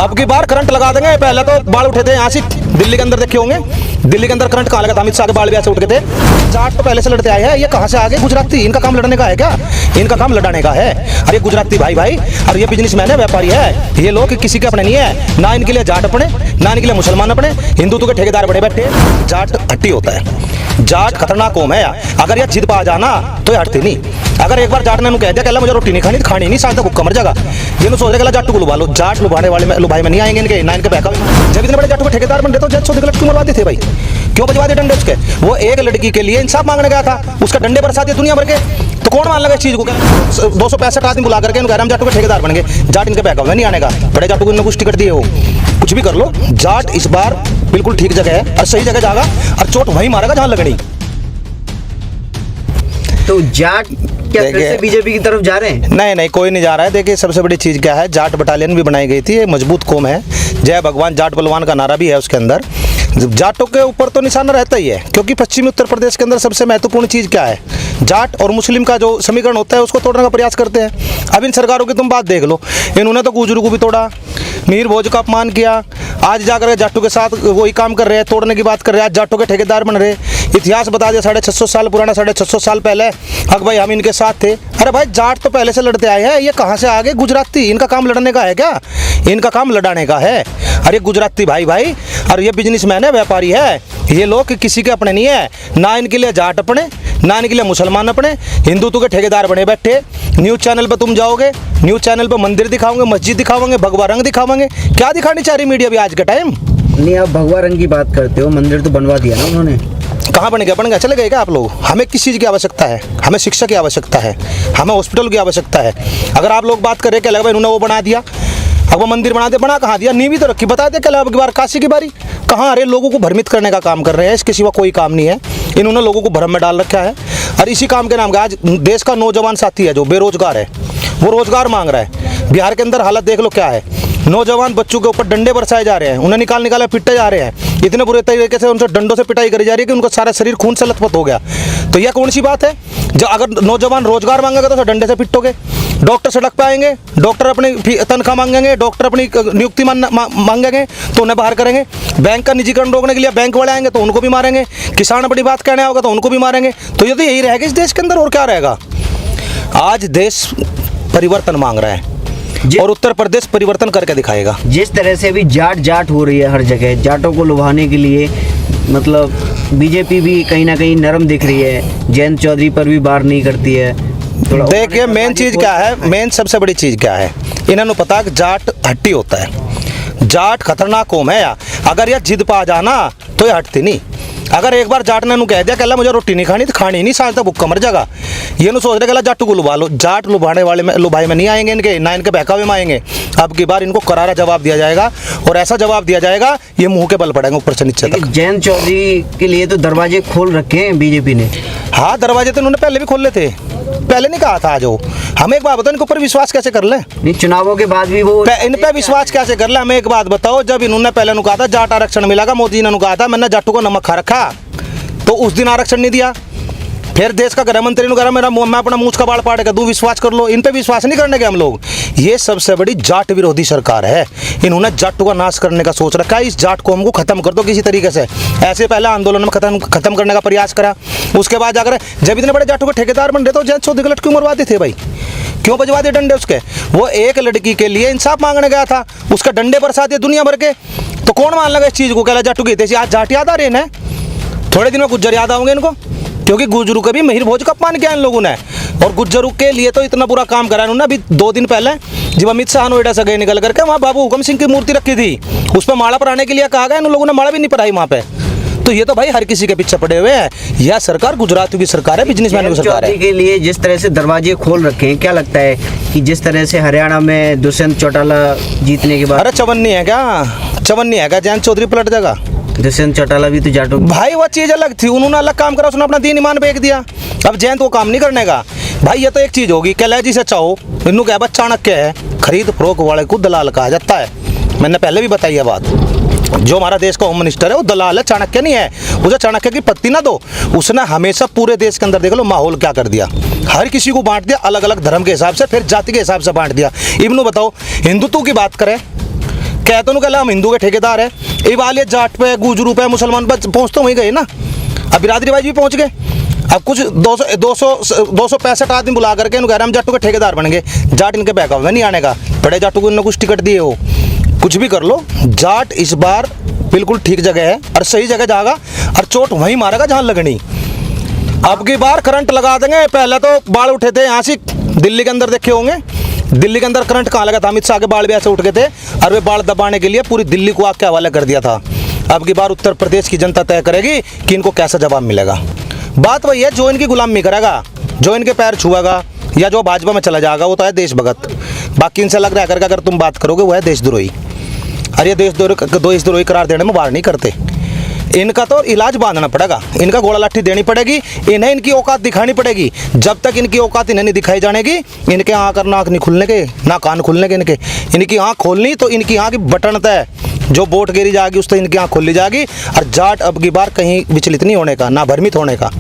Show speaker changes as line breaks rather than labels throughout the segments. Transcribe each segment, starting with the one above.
अब की बार करंट लगा देंगे। पहले तो बाल उठे थे यहाँ से, दिल्ली के अंदर देखे होंगे, दिल्ली के अंदर करंट कहाँ लगा था, अमित शाह के बाल भी ऐसे उठ गए थे। जाट तो पहले से लड़ते आए हैं, ये कहाँ से आगे? गुजराती, इनका काम लड़ने का है क्या? इनका काम लड़ाने का है। अरे गुजराती भाई भाई, और ये बिजनेसमैन है, व्यापारी है, ये लोग किसी के अपने नहीं है, ना इनके लिए जाट अपने, ना इनके लिए मुसलमान अपने, हिंदुत्व के ठेकेदार बड़े बैठे। जाट हट्टी होता है, जाट खतरनाक कौम है। अगर ये जिद पा जाना तो ये हटती नहीं। अगर एक बार जाट ने कह दिया कि मुझे रोटी नहीं खानी, तो खानी नहीं, साथ तक भूखा मर जाएगा। ये सोच रहे जाट को लुभा लो, जाट लुभाने वाले में लुभाई में नहीं आएंगे इनके, ना इनके बहका। जब इतने बड़े जाटों के ठेकेदार बन रहे तो जज 100 क्यों मरवाते थे भाई? क्यों बजवा दे डंडे उसके? वो एक लड़की के लिए इंसाफ मांगने गया था, उसका डंडे बरसा दिए दुनिया भर के। तो कौन मान लगा इस चीज को? 265 आदमी बुला करके हम जाटों के ठेकेदार बन गए, जाट इनके बहका में नहीं आने का। बड़े जाटों को इन्होंने कुछ टिकट दिए, हो कुछ भी कर लो, जाट इस बार बिल्कुल ठीक जगह है और सही जगह जाएगा और चोट वहीं मारेगा जहां लगनी।
तो जाट क्या फिर से बीजेपी की तरफ जा रहे हैं?
नहीं नहीं, कोई नहीं जा रहा है। देखिए सबसे बड़ी चीज़ क्या है, जाट बटालियन भी बनाई गई थी, ये मजबूत कौम है, जय भगवान जाट बलवान का नारा भी है उसके अंदर। जाटों के ऊपर तो निशाना रहता ही है, क्योंकि पश्चिमी उत्तर प्रदेश के अंदर सबसे महत्वपूर्ण चीज़ क्या है, जाट और मुस्लिम का जो समीकरण होता है उसको तोड़ने का प्रयास करते हैं। अब इन सरकारों की तुम बात देख लो, इन्होंने तो गुजरू को भी तोड़ा, मीर भोज का अपमान किया, आज जाकर जाटों के साथ वही काम कर रहे हैं, तोड़ने की बात कर रहे हैं, आज जाटों के ठेकेदार बन रहे। इतिहास बता दिया 650 साल पुराना, 650 साल पहले हक भाई हम इनके साथ थे। अरे भाई जाट तो पहले से लड़ते आए हैं, ये कहाँ से आगे? गुजराती, इनका काम लड़ने का है क्या? इनका काम लड़ाने का है। अरे गुजराती भाई भाई, और ये बिजनेसमैन है, व्यापारी है, ये लोग किसी के अपने नहीं है, ना इनके लिए जाट अपने, ना इनके लिए मुसलमान अपने, हिंदुत्व के ठेकेदार बने बैठे। न्यूज़ चैनल पर तुम जाओगे, न्यूज़ चैनल पर मंदिर दिखाओगे, मस्जिद दिखाओगे, भगवा रंग दिखाओगे, क्या दिखानी चाह रही मीडिया भी आज के टाइम?
नहीं, आप भगवा रंग की बात करते हो, मंदिर तो बनवा दिया ना उन्होंने।
कहाँ बन गया? चले गए क्या आप लोग? हमें किस चीज़ की आवश्यकता है? हमें शिक्षा की आवश्यकता है, हमें हॉस्पिटल की आवश्यकता है। अगर आप लोग बात करें क्या लगा भाई उन्होंने वो बना दिया, अब वो मंदिर बना दे, बना कहाँ दिया? नींव तो रखी, बता दे क्या अब की बार काशी की बारी कहाँ? अरे लोगों को भ्रमित करने का काम कर रहे हैं, इसके सिवा कोई काम नहीं है। इन्होंने लोगों को भ्रम में डाल रखा है और इसी काम के नाम का आज देश का नौजवान साथी है जो बेरोजगार है, वो रोजगार मांग रहा है। बिहार के अंदर हालत देख लो क्या है, नौजवान बच्चों के ऊपर डंडे बरसाए जा रहे हैं, उन्हें निकाल पिटे जा रहे हैं, इतने बुरे तरीके से उनसे डंडों से पिटाई करी जा रही है कि उनका सारा शरीर खून से लथपथ हो गया। तो यह कौन सी बात है? जो अगर नौजवान रोजगार मांगेगा तो डंडे से पिटोगे। डॉक्टर सड़क पे आएंगे, डॉक्टर अपनी तनख्वाह मांगेंगे, डॉक्टर अपनी नियुक्ति मांगेंगे तो उन्हें बाहर करेंगे। बैंक का निजीकरण रोकने के लिए बैंक वाले आएंगे तो उनको भी मारेंगे। किसान बड़ी बात कहने होगा तो उनको भी मारेंगे। तो ये तो यही रहेगा इस देश के अंदर, और क्या रहेगा? आज देश परिवर्तन मांग रहा है और उत्तर प्रदेश परिवर्तन करके दिखाएगा।
जिस तरह से अभी जाट हो रही है हर जगह, जाटों को लुभाने के लिए, मतलब बीजेपी भी कहीं ना कहीं नरम दिख रही है, जयंत चौधरी पर भी बार नहीं करती है।
देखिए मेन चीज़ क्या है, मेन सबसे बड़ी चीज़ क्या है, इन्होंने पता कि जाट हट्टी होता है, जाट खतरनाक कौम है। अगर यह जिद पा जाना तो ये हटती नहीं। अगर एक बार जाट ने कह दिया कि मुझे रोटी नहीं खानी, तो खानी नहीं, साथ तक भूखा मर जाएगा। ये नहीं सोच रहे जाटू को लुभा लो, जाट लुभाने वाले में लुभाई में नहीं आएंगे इनके, ना इनके बहकावे में आएंगे। अब की बार इनको करारा जवाब दिया जाएगा और ऐसा जवाब दिया जाएगा ये मुंह के बल पड़ेंगे ऊपर से नीचे तक।
जयंत चौधरी के लिए तो दरवाजे खोल रखे हैं बीजेपी ने।
हाँ, दरवाजे तो उन्होंने पहले भी खोल लेते, पहले नहीं कहा था आज वो। हमें एक बात बताओ, इनके ऊपर विश्वास कैसे कर ले?
नहीं, चुनावों के बाद भी वो
इन पे विश्वास कैसे कर ले? हमें एक बात बताओ, जब इन्होंने पहले कहा था जाट आरक्षण मिलेगा, मोदी ने कहा था मैंने जाटों को नमक खा रखा, तो उस दिन आरक्षण नहीं दिया। फिर देश का गृह मंत्री ने कहा मैं अपना मूछ का बाल पाड़ के दूं, विश्वास कर लो। इन पे विश्वास नहीं करने के हम लोग। ये सबसे बड़ी जाट विरोधी सरकार है, इन्होंने जाटों का नाश करने का सोच रखा है। इस जाट को हमको खत्म कर दो किसी तरीके से। ऐसे पहले आंदोलन में खत्म करने का प्रयास करा, उसके बाद जाकर जब इतने बड़े जाटों के ठेकेदार बन रहे तो जयंत चौधरी गलत क्यों मरवाते थे भाई? क्यों बजवा दिए डंडे उसके? वो एक लड़की के लिए इंसाफ मांगने गया था, उसका डंडे बरसा दिए दुनिया भर के। तो कौन मान लगा इस चीज़ को? कहला जाटू की थी, आज जाट याद आ रहे हैं, थोड़े दिन में गुज्जर याद आओगे इनको, क्योंकि गुज्जरू का भी महिर भोज का अपमान किया इन लोगों ने। और गुज्जरू के लिए तो इतना बुरा काम करा इन्होंने। अभी 2 दिन पहले जब अमित शाह नोएडा से गए निकल करके, वहाँ बाबू हुकम सिंह की मूर्ति रखी थी, उस पर माला पढ़ाने के लिए कहा गया, इन लोगों ने माला भी नहीं पढ़ाई वहाँ पे। तो ये तो भाई हर किसी के पीछे पड़े हुए हैं। यह सरकार गुजरातियों की सरकार है, बिजनेसमैन की सरकार है।
के लिए जिस तरह से दरवाजे खोल रखे हैं, क्या लगता है कि जिस तरह से हरियाणा में दुष्यंत चौटाला जीतने के बाद,
अरे चवन्नी है क्या जयंत चौधरी पलट जाएगा?
दुष्यंत चौटाला भी तो जाटों
भाई, वो चीज़ अलग थी, उन्होंने अलग काम करा, उसने अपना दीन ईमान बेच दिया। अब जयंत वो काम नहीं करने का भाई। ये तो एक चीज़ होगी, कैला जी से चाहो इन्हों क्या चाणक्य है, खरीद फरोख वाले को दलाल कहा जाता है। मैंने पहले भी बताई है बात। जो हमारा देश का होम मिनिस्टर है वो दलाल है, चाणक्य नहीं है। उसे चाणक्य की पत्ती ना दो। उसने हमेशा पूरे देश के अंदर देख लो माहौल क्या कर दिया, हर किसी को बांट दिया अलग अलग धर्म के हिसाब से, फिर जाति के हिसाब से बांट दिया। इब्नू बताओ, हिंदुत्व की बात करें, कहते तो कहला हम हिंदू के ठेकेदार है, ये वाले जाट पे गुजरू पे मुसलमान पे पहुँच तो वहीं गए ना। अब बिरादरी भाई भी पहुँच गए। अब कुछ 265 आदमी बुला करके इनको कह रहे हम जाटों के ठेकेदार बन गए। जाट इनके बैकअप में नहीं आने का, बड़े जाटों को इन्होंने कुछ टिकट दिए हो, कुछ भी कर लो, जाट इस बार बिल्कुल ठीक जगह है और सही जगह जाएगा और चोट वहीं मारेगा जहाँ लगनी। अब की बार करंट लगा देंगे। पहले तो बाढ़ उठे थे यहाँ से, दिल्ली के अंदर देखे होंगे, दिल्ली के अंदर करंट कहाँ लगा था, अमित शाह के बाढ़ भी ऐसे उठ गए थे और वे बाढ़ दबाने के लिए पूरी दिल्ली को आग के हवाले कर दिया था। अब की बार उत्तर प्रदेश की जनता तय करेगी कि इनको कैसा जवाब मिलेगा। बात वही है, जो इनकी गुलामी करेगा, जो इनके पैर छुएगा या जो भाजपा में चला जाएगा वो तो है देशभगत। बाकी इनसे लग रहा है करके अगर तुम बात करोगे वो है देशद्रोही। अरे ये देशद्रोही करार देने में बाहर नहीं करते। इनका तो इलाज बांधना पड़ेगा, इनका गोला लाठी देनी पड़ेगी, इन्हें इनकी औकात दिखानी पड़ेगी। जब तक इनकी औकात इन्हें नहीं दिखाई जानेगी, इनके आँख और नाक नहीं खुलने के, ना कान खुलने के। इनकी आँख खोलनी तो इनकी आँख की बटन तय, जो वोट गिरी जाएगी उस तो इनकी आँख खोल ली जाएगी। और जाट अब की बार कहीं विचलित नहीं होने का, ना भ्रमित होने का।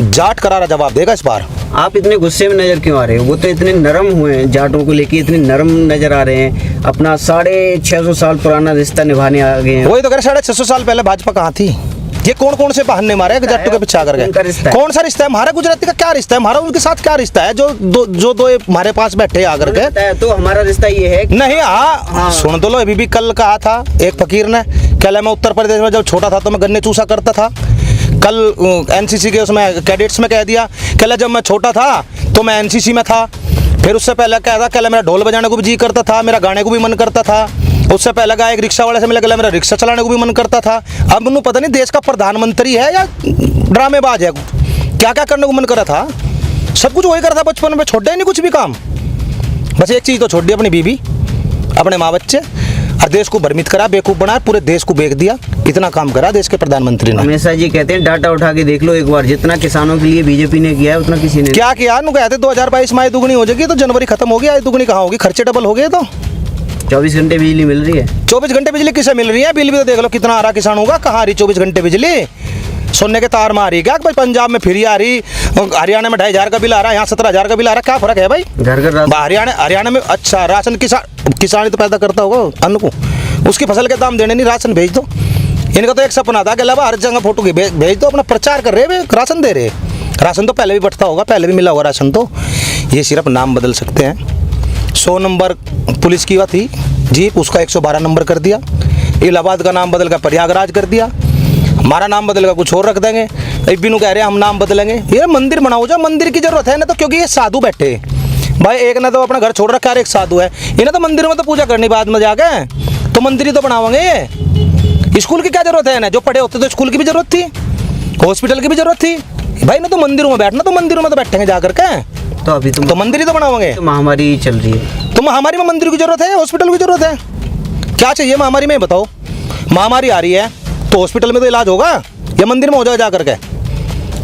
जाट करारा जवाब देगा इस बार।
आप इतने गुस्से में नजर क्यों आ रहे हो? वो तो इतने नरम हुए हैं, जाटों को लेके इतने नरम नजर आ रहे हैं, अपना 650 साल पुराना रिश्ता निभाने आ गए हैं।
वही तो कह रहे 650 साल पहले भाजपा कहाँ थी? ये कौन से बहाने मारे जाटों के पीछे आकर के? कौन सा रिश्ता है हमारा? गुजराती का क्या रिश्ता है हमारा उनके साथ? क्या रिश्ता है जो दो हमारे पास बैठे आकर के?
तो हमारा रिश्ता ये है
नहीं। हाँ सुन तो लो, अभी भी कल कहा था एक फकीर ने, कहला मैं उत्तर प्रदेश में जब छोटा था तो मैं गन्ने चूसा करता था। कल एनसीसी के उसमें कैडेट्स में कह दिया, कहला जब मैं छोटा था तो मैं एनसीसी में था। फिर उससे पहले कह था, कहला मेरा ढोल बजाने को भी जी करता था, मेरा गाने को भी मन करता था। उससे पहले कहा एक रिक्शा वाले से मिला, कहला मेरा रिक्शा चलाने को भी मन करता था। अब उन्हें पता नहीं देश का प्रधानमंत्री है या ड्रामेबाज है, क्या क्या करने को मन करा था। सब कुछ वही करा था बचपन में, छोड़ ही नहीं कुछ भी काम। बस एक चीज़ तो छोड़ दी, अपनी बीवी अपने माँ बच्चे, और देश को भ्रमित करा, बेवकूफ़ बनाया, पूरे देश को बेच दिया। इतना काम करा देश के प्रधानमंत्री ने।
हमेशा जी कहते हैं डाटा उठा के देख लो एक बार, जितना किसानों के लिए बीजेपी ने किया है उतना किसी ने
क्या किया। नु कहते 2022 में आय दुगनी हो जाएगी, तो जनवरी खत्म हो गया, आय दुगनी कहाँ होगी? खर्चे डबल हो गए। तो
24 घंटे बिजली मिल रही है।
24 घंटे बिजली किसे मिल रही है? बिल भी तो देख लो कितना आ रहा किसान होगा। कहाँ आ रही 24 घंटे बिजली? सोने के तार में आ रही क्या भाई? पंजाब में फ्री आ रही, हरियाणा में 2500 का बिल आ रहा है, यहाँ 17,000 का बिल आ रहा है। क्या फर्क है भाई?
घर
हरियाणा में अच्छा राशन किसान ही तो पैदा करता होगा अन्न को, उसकी फसल के दाम देने नहीं, राशन भेज दो। इनका तो एक सपना था कि अलावा हर जगह फोटो भेज दो, अपना प्रचार कर रहे, राशन दे रहे। राशन तो पहले भी बढ़ता होगा, पहले भी मिला होगा राशन। तो ये सिर्फ नाम बदल सकते हैं। 100 नंबर पुलिस की बात थी जीप, उसका 112 नंबर कर दिया। इलाहाबाद का नाम बदल कर प्रयागराज कर दिया। हमारा नाम बदल कर कुछ और रख देंगे। बिनू कह रहे हैं हम नाम बदलेंगे। ये मंदिर बनाओ, जो मंदिर की जरूरत है ना, तो क्योंकि ये साधु बैठे भाई, एक ने तो अपना घर छोड़ रखा है, एक साधु है। इन्हें तो मंदिर में तो पूजा करनी बाद में जाके, तो मंदिर ही तो बनावांगे ये। स्कूल की क्या जरूरत है इन्हें? जो पढ़े होते तो स्कूल की भी जरूरत थी, हॉस्पिटल की भी जरूरत थी भाई। ना तो मंदिरों में बैठना, तो मंदिरों में तो बैठेंगे जाकर के,
तो अभी तो
मंदिर ही तो बनावांगे।
तो महामारी चल रही है,
तो महामारी में मंदिर की जरूरत है, हॉस्पिटल की जरूरत है? क्या चाहिए महामारी में बताओ? महामारी आ रही है तो हॉस्पिटल में तो इलाज होगा या मंदिर में हो जाए जाकर के?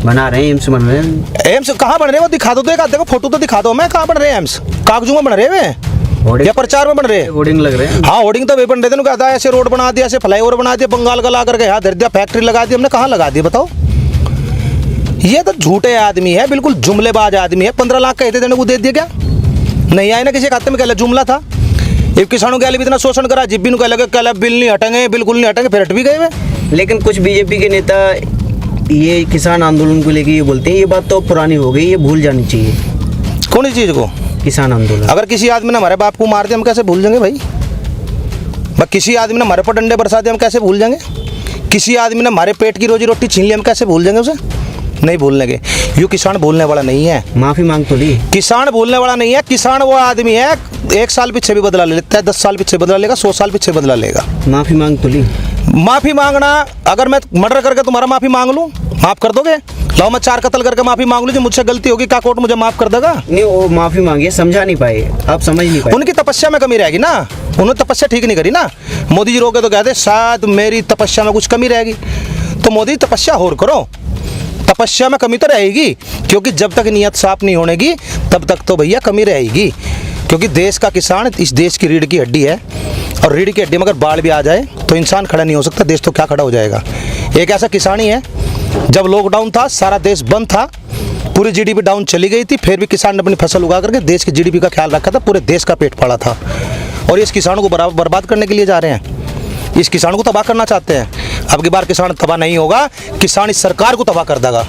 बना रहे हैं एम्स, बन रहे हैं।
एम्स कहाँ बन रहे हैं? वो दिखा दो तो एक आध देखो फोटो तो दिखा दो मैं, कहाँ बन रहे हैं एम्स? कागजू में बन रहे हैं या प्रचार में बन रहे हैं?
होर्डिंग लग रहे हैं।
हाँ होर्डिंग तो वे बन रहे थे, कहता है ऐसे रोड बना दिया, ऐसे फ्लाईओवर बना दिया, बंगाल का ला करके यहाँ धर दिया, फैक्ट्री लगा दी। हमने कहाँ लगा दी बताओ? ये तो झूठे आदमी है, बिल्कुल जुमलेबाज आदमी है। 15 लाख कहते देने को दे दिया क्या? नहीं आए ना किसी खाते में, कहला जुमला था। एक किसानों के लिए भी इतना शोषण करा, जिब्बी को कहला बिल नहीं हटेंगे, बिल्कुल नहीं हटेंगे, फिर हट भी गए वे।
लेकिन कुछ बीजेपी के नेता ये किसान आंदोलन को लेके ये बोलते हैं ये बात तो पुरानी हो गई, ये भूल जानी चाहिए।
कौन सी चीज़ को?
किसान आंदोलन।
अगर किसी आदमी ने हमारे बाप को मार दिया हम कैसे भूल जाएंगे भाई? किसी आदमी ने हमारे पर डंडे बरसा दिए हम कैसे भूल जाएंगे? किसी आदमी ने हमारे पेट की रोजी रोटी छीन ली हम कैसे भूल जाएंगे? उसे नहीं भूलने के। यूँ किसान भूलने वाला नहीं है।
माफी मांग तो ली।
किसान भूलने वाला नहीं है। किसान वो आदमी है 1 साल पीछे भी बदला ले लेता है, 10 साल पीछे बदला लेगा, 100 साल पीछे बदला लेगा।
माफी मांग तो ली।
माफी मांगना, अगर मैं मर्डर करके तुम्हारा माफी मांग लूँ, माफ कर दोगे? लाओ मैं 4 कत्ल करके माफी मांग लूँ, जो मुझसे गलती होगी क्या कोर्ट मुझे माफ कर देगा?
नहीं, वो माफी मांगी, समझा नहीं पाए, आप समझ नहीं पाए।
उनकी तपस्या में कमी रहेगी ना, उन्होंने तपस्या ठीक नहीं करी ना। मोदी जी रोके तो कहते शायद मेरी तपस्या में कुछ कमी रहेगी, तो मोदी तपस्या और करो, तपस्या में कमी तो रहेगी, क्योंकि जब तक नीयत साफ नहीं होनेगी तब तक तो भैया कमी रहेगी। क्योंकि देश का किसान इस देश की रीढ़ की हड्डी है, और रीढ़ की हड्डी में अगर बाढ़ भी आ जाए तो इंसान खड़ा नहीं हो सकता, देश तो क्या खड़ा हो जाएगा। एक ऐसा किसान ही है, जब लॉकडाउन था सारा देश बंद था, पूरी जीडीपी डाउन चली गई थी, फिर भी किसान ने अपनी फसल उगा करके देश की जीडीपी का ख्याल रखा था, पूरे देश का पेट फाड़ा था। और इस किसानों को बर्बाद करने के लिए जा रहे हैं। इस किसान को तबाह करना चाहते हैं। अब की बार किसान तबाह नहीं होगा, किसान इस सरकार को तबाह कर देगा।